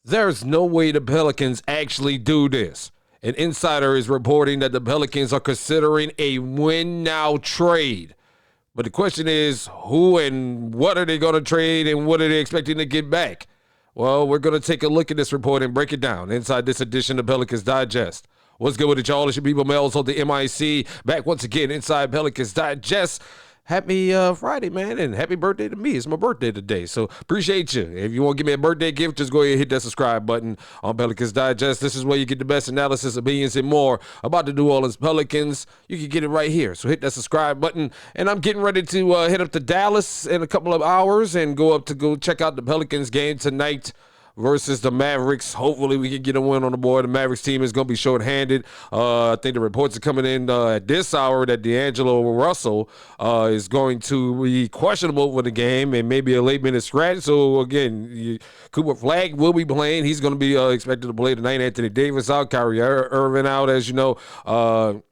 There's no way the Pelicans actually do this. An insider is reporting that the Pelicans are considering a win-now trade. But the question is, who and what are they going to trade and what are they expecting to get back? Well, we're going to take a look at this report and break it down inside this edition of Pelicans Digest. What's good with it, y'all? It's your people, Melz On The MIC, back once again inside Pelicans Digest. Happy Friday, man, and happy birthday to me. It's my birthday today, so appreciate you. If you want to give me a birthday gift, just go ahead and hit that subscribe button on Pelicans Digest. This is where you get the best analysis, opinions, and more about the New Orleans Pelicans. You can get it right here, so hit that subscribe button. And I'm getting ready to head up to Dallas in a couple of hours and go check out the Pelicans game tonight versus the Mavericks. Hopefully we can get a win on the board. The Mavericks team is going to be shorthanded. I think the reports are coming in at this hour that D'Angelo Russell is going to be questionable for the game and maybe a late-minute scratch. So, again, Cooper Flagg will be playing. He's going to be expected to play tonight. Anthony Davis out, Kyrie Irving out, as you know.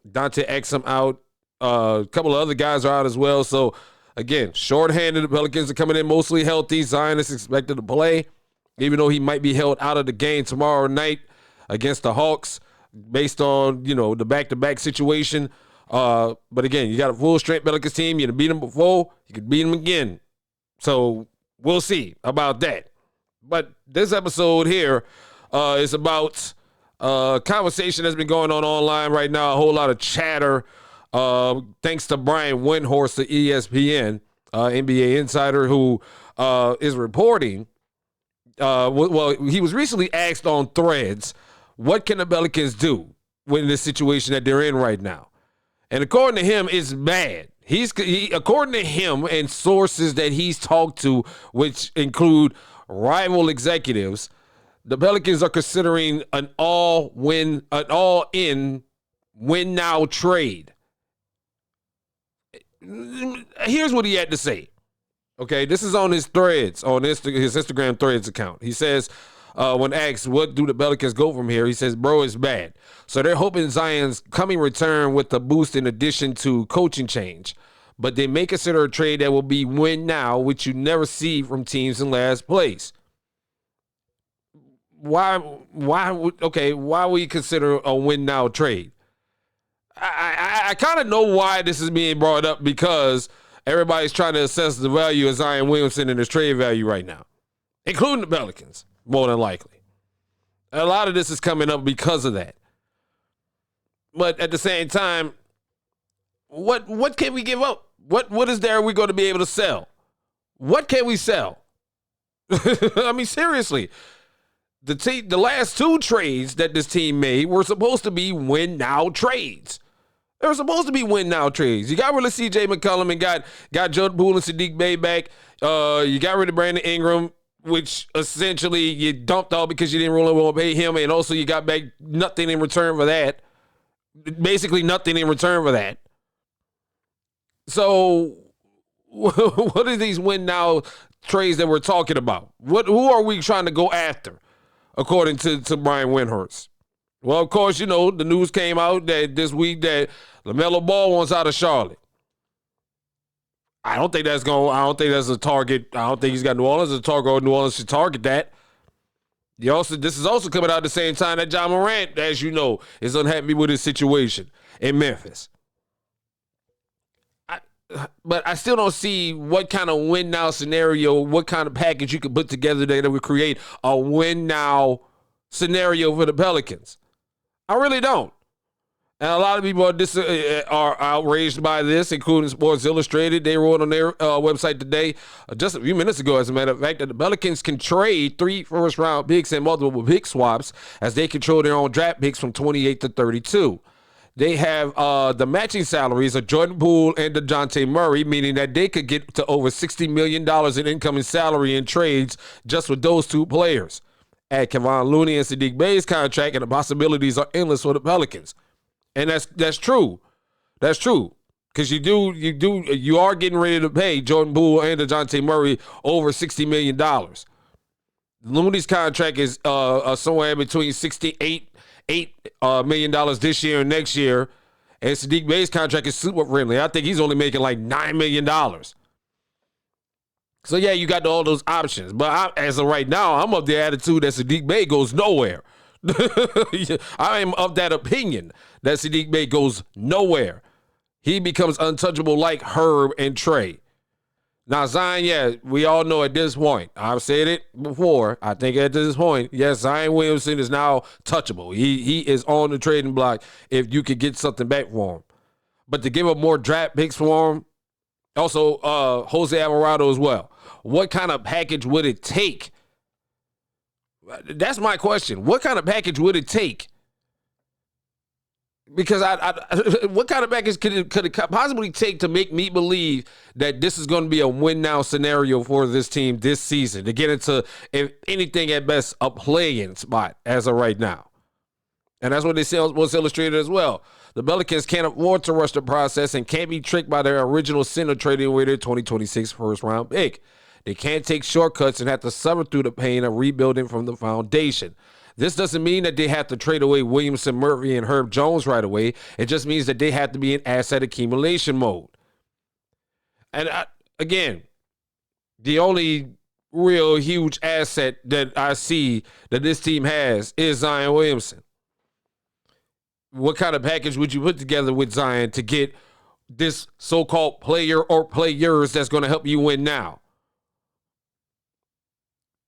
Dante Exum out. A couple of other guys are out as well. So, again, shorthanded. The Pelicans are coming in mostly healthy. Zion is expected to play, even though he might be held out of the game tomorrow night against the Hawks based on, the back-to-back situation. But again, you got a full-strength Pelicans team. You can beat them before. You can beat them again. So we'll see about that. But this episode here is about a conversation that's been going on online right now, a whole lot of chatter, thanks to Brian Windhorst of ESPN, NBA insider, who is reporting. He was recently asked on Threads, what can the Pelicans do in this situation that they're in right now? And according to him, it's bad. According to him and sources that he's talked to, which include rival executives, the Pelicans are considering an all-in win-now trade. Here's what he had to say. Okay, this is on his threads, on his Instagram threads account. He says, when asked, what do the Pelicans go from here? He says, bro, it's bad. So they're hoping Zion's coming return with a boost in addition to coaching change. But they may consider a trade that will be win now, which you never see from teams in last place. Why would you consider a win now trade? I kind of know why this is being brought up, because everybody's trying to assess the value of Zion Williamson and his trade value right now, including the Pelicans, more than likely. A lot of this is coming up because of that. But at the same time, what can we give up? What is there we're going to be able to sell? What can we sell? I mean, seriously. The last two trades that this team made were supposed to be win-now trades. They were supposed to be win-now trades. You got rid of C.J. McCollum and got Jordan Poole and Sadiq Bey back. You got rid of Brandon Ingram, which essentially you dumped off because you didn't really want to pay him, and also you got back nothing in return for that. Basically nothing in return for that. So what are these win-now trades that we're talking about? Who are we trying to go after, according to Brian Windhorst? Well, of course, the news came out that this week that Lamelo Ball wants out of Charlotte. I don't think that's a target. I don't think he's got New Orleans as a target, or New Orleans should target that. This is also coming out at the same time that John Morant, as you know, is unhappy with his situation in Memphis. But I still don't see what kind of win-now scenario, what kind of package you could put together that would create a win-now scenario for the Pelicans. I really don't. And a lot of people are outraged by this, including Sports Illustrated. They wrote on their website today, just a few minutes ago, as a matter of fact, that the Pelicans can trade 3 first-round picks and multiple pick swaps as they control their own draft picks from 28 to 32. They have the matching salaries of Jordan Poole and Dejounte Murray, meaning that they could get to over $60 million in incoming salary in trades just with those two players. Add Kevon Looney and Sadiq Bey's contract, and the possibilities are endless for the Pelicans. And that's true. That's true. Because you are getting ready to pay Jordan Poole and Dejounte Murray over $60 million. Looney's contract is somewhere between $68 million this year and next year. And Sadiq Bey's contract is super friendly. I think he's only making like $9 million. So, yeah, you got all those options. But as of right now, I'm of the attitude that Saddiq Bey goes nowhere. I am of that opinion that Saddiq Bey goes nowhere. He becomes untouchable like Herb and Trey. Now, Zion, yeah, we all know at this point, I've said it before, I think at this point, yes, Zion Williamson is now touchable. He is on the trading block if you could get something back for him. But to give up more draft picks for him, also Jose Alvarado as well, what kind of package would it take? That's my question. What kind of package would it take? Because what kind of package could it possibly take to make me believe that this is going to be a win-now scenario for this team this season to get into, if anything at best, a play-in spot as of right now? And that's what they say was illustrated as well. The Pelicans can't afford to rush the process and can't be tricked by their original sin of trading away their 2026 first-round pick. They can't take shortcuts and have to suffer through the pain of rebuilding from the foundation. This doesn't mean that they have to trade away Williamson, Murphy, and Herb Jones right away. It just means that they have to be in asset accumulation mode. And again, the only real huge asset that I see that this team has is Zion Williamson. What kind of package would you put together with Zion to get this so-called player or players that's going to help you win now?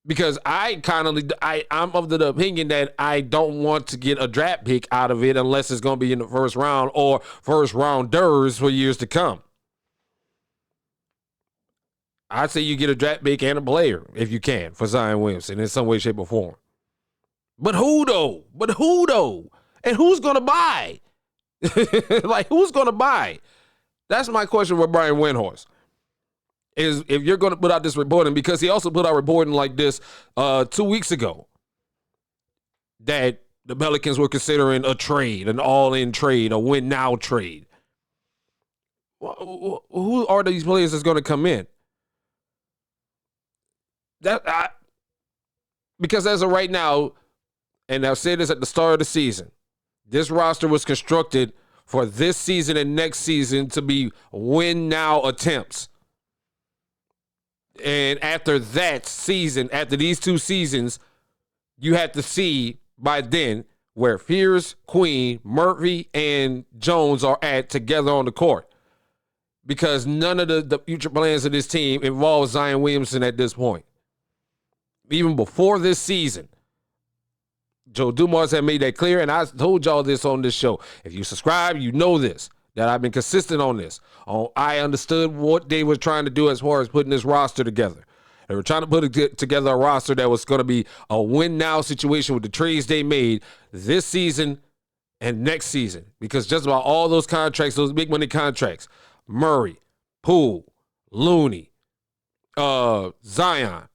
Because I'm of the opinion that I don't want to get a draft pick out of it unless it's going to be in the first round or first rounders for years to come. I'd say you get a draft pick and a player if you can for Zion Williamson in some way, shape, or form. But who though? And who's going to buy? Like, who's going to buy? That's my question with Brian Windhorst. Is if you're going to put out this reporting, because he also put out reporting like this 2 weeks ago, that the Pelicans were considering a trade, an all-in trade, a win-now trade. Who are these players that's going to come in? Because as of right now, and I've said this at the start of the season, this roster was constructed for this season and next season to be win-now attempts. And after that season, after these 2 seasons, you have to see by then where Fears, Queen, Murphy, and Jones are at together on the court. Because none of the future plans of this team involve Zion Williamson at this point. Even before this season, Joe Dumars had made that clear, and I told y'all this on this show. If you subscribe, you know this, that I've been consistent on this. I understood what they were trying to do as far as putting this roster together. They were trying to put together a roster that was going to be a win-now situation with the trades they made this season and next season. Because just about all those contracts, those big money contracts, Murray, Poole, Looney, Zion,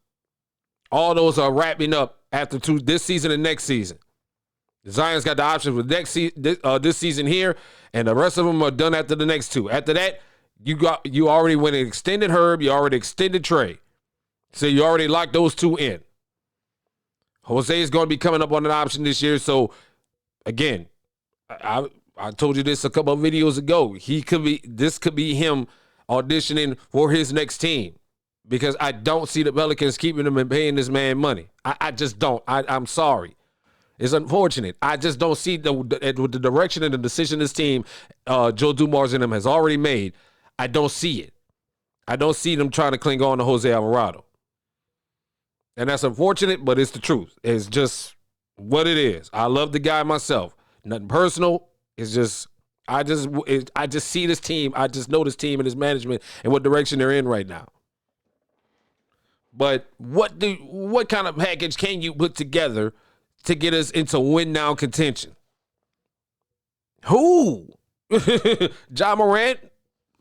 all those are wrapping up after this season and next season. Zion's got the options with this season here, and the rest of them are done after the next 2. After that, you already went and extended Herb, you already extended Trey. So you already locked those 2 in. Jose is going to be coming up on an option this year. So again, I told you this a couple of videos ago. This could be him auditioning for his next team. Because I don't see the Pelicans keeping him and paying this man money. I just don't. I'm sorry. It's unfortunate. I just don't see the direction and the decision this team, Joe Dumars and him, has already made. I don't see it. I don't see them trying to cling on to Jose Alvarado. And that's unfortunate, but it's the truth. It's just what it is. I love the guy myself. Nothing personal. It's just, I just see this team. I just know this team and his management and what direction they're in right now. But what kind of package can you put together to get us into win-now contention? Who? Ja Morant?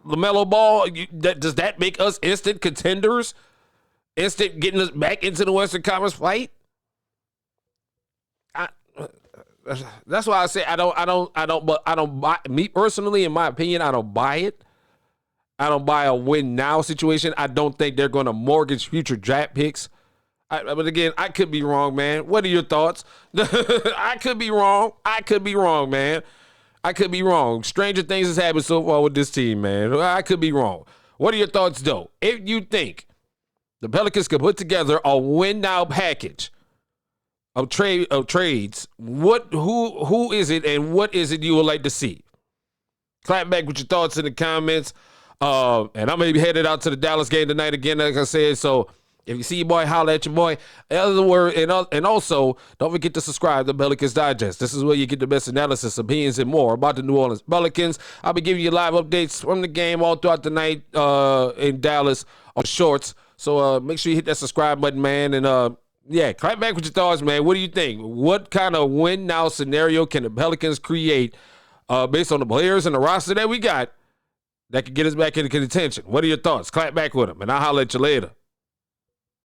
LaMelo Ball? Does that make us instant contenders? Instant getting us back into the Western Conference fight? That's why I say I don't buy, me personally, in my opinion, I don't buy it. I don't buy a win-now situation. I don't think they're going to mortgage future draft picks. But again, I could be wrong, man. What are your thoughts? I could be wrong. Man. I could be wrong. Stranger things has happened so far with this team, man. I could be wrong. What are your thoughts, though? If you think the Pelicans could put together a win now package of trades, who is it and what is it you would like to see? Clap back with your thoughts in the comments. And I'm going to be headed out to the Dallas game tonight again, like I said. So if you see your boy, holla at your boy. In other words, and also, don't forget to subscribe to Pelicans Digest. This is where you get the best analysis, opinions, and more about the New Orleans Pelicans. I'll be giving you live updates from the game all throughout the night in Dallas on shorts. So make sure you hit that subscribe button, man. And, yeah, clap back with your thoughts, man. What do you think? What kind of win-now scenario can the Pelicans create based on the players and the roster that we got that could get us back into contention? What are your thoughts? Clap back with them, and I'll holler at you later.